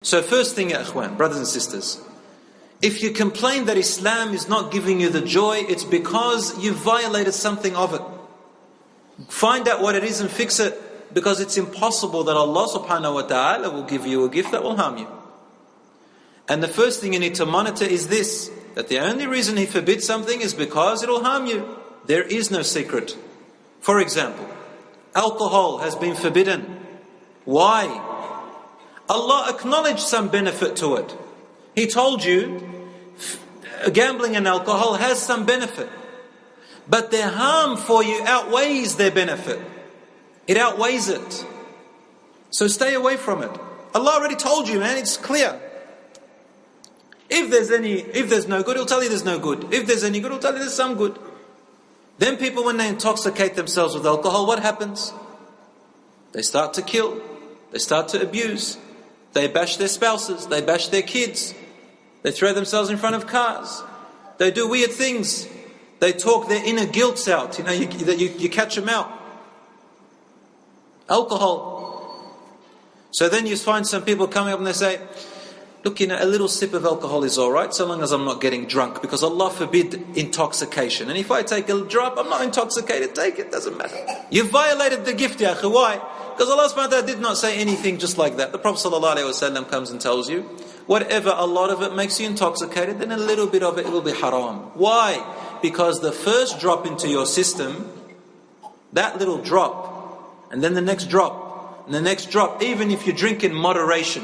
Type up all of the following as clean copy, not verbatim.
So first thing, ya ikhwan, brothers and sisters, if you complain that Islam is not giving you the joy, it's because you've violated something of it. Find out what it is and fix it, because it's impossible that Allah subhanahu wa ta'ala will give you a gift that will harm you. And the first thing you need to monitor is this, that the only reason He forbids something is because it will harm you. There is no secret. For example, alcohol has been forbidden. Why? Allah acknowledged some benefit to it. He told you gambling and alcohol has some benefit, but their harm for you outweighs their benefit. It outweighs it. So stay away from it. Allah already told you, man, it's clear. If there's no good, He'll tell you there's no good. If there's any good, He'll tell you there's some good. Then people, when they intoxicate themselves with alcohol, what happens? They start to kill. They start to abuse. They bash their spouses. They bash their kids. They throw themselves in front of cars. They do weird things. They talk their inner guilts out. You catch them out. Alcohol. So then you find some people coming up and they say, look, a little sip of alcohol is alright, so long as I'm not getting drunk, because Allah forbid intoxication. And if I take a drop, I'm not intoxicated, take it, doesn't matter. You violated the gift, ya akhi. Why? Because Allah subhanahu wa ta'ala did not say anything just like that. The Prophet ﷺ comes and tells you, whatever a lot of it makes you intoxicated, then a little bit of it will be haram. Why? Because the first drop into your system, that little drop, and then the next drop, and the next drop, even if you drink in moderation,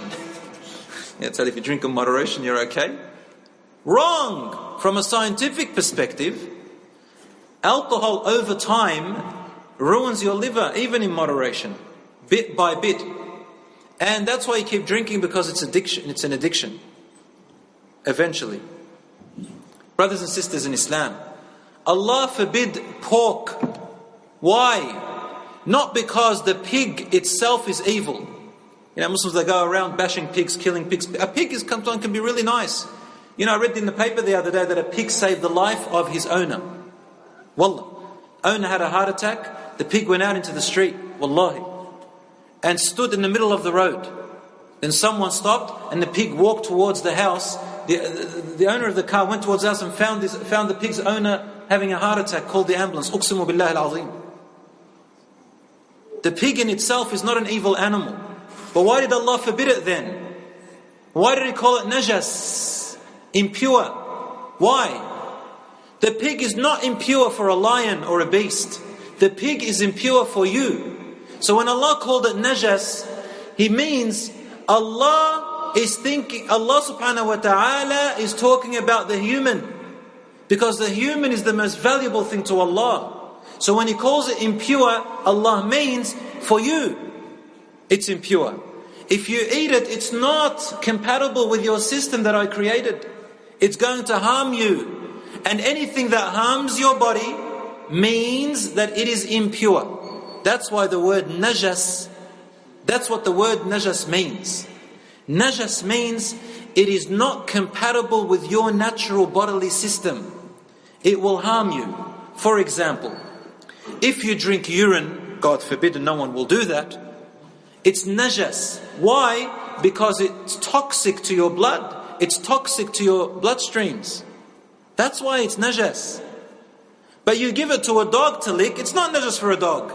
if you drink in moderation, you're okay. Wrong! From a scientific perspective, alcohol over time ruins your liver, even in moderation, bit by bit. And that's why you keep drinking, because it's addiction. It's an addiction. Eventually. Brothers and sisters in Islam, Allah forbid pork. Why? Not because the pig itself is evil. Muslims, they go around bashing pigs, killing pigs. A pig can be really nice. I read in the paper the other day that a pig saved the life of his owner. Wallah. Owner had a heart attack. The pig went out into the street. Wallahi. And stood in the middle of the road. Then someone stopped and the pig walked towards the house. The owner of the car went towards the house and found the pig's owner having a heart attack, called the ambulance. Uqsimu billahi al-azim. The pig in itself is not an evil animal. But why did Allah forbid it then? Why did He call it najas? Impure. Why? The pig is not impure for a lion or a beast. The pig is impure for you. So when Allah called it najas, He means Allah subhanahu wa ta'ala is talking about the human. Because the human is the most valuable thing to Allah. So when He calls it impure, Allah means for you, it's impure. If you eat it, it's not compatible with your system that I created. It's going to harm you. And anything that harms your body means that it is impure. That's why the word najas, that's what the word najas means. Najas means it is not compatible with your natural bodily system. It will harm you. For example, if you drink urine, God forbid, and no one will do that, it's najas. Why? Because it's toxic to your blood. It's toxic to your bloodstreams. That's why it's najas. But you give it to a dog to lick, it's not najas for a dog.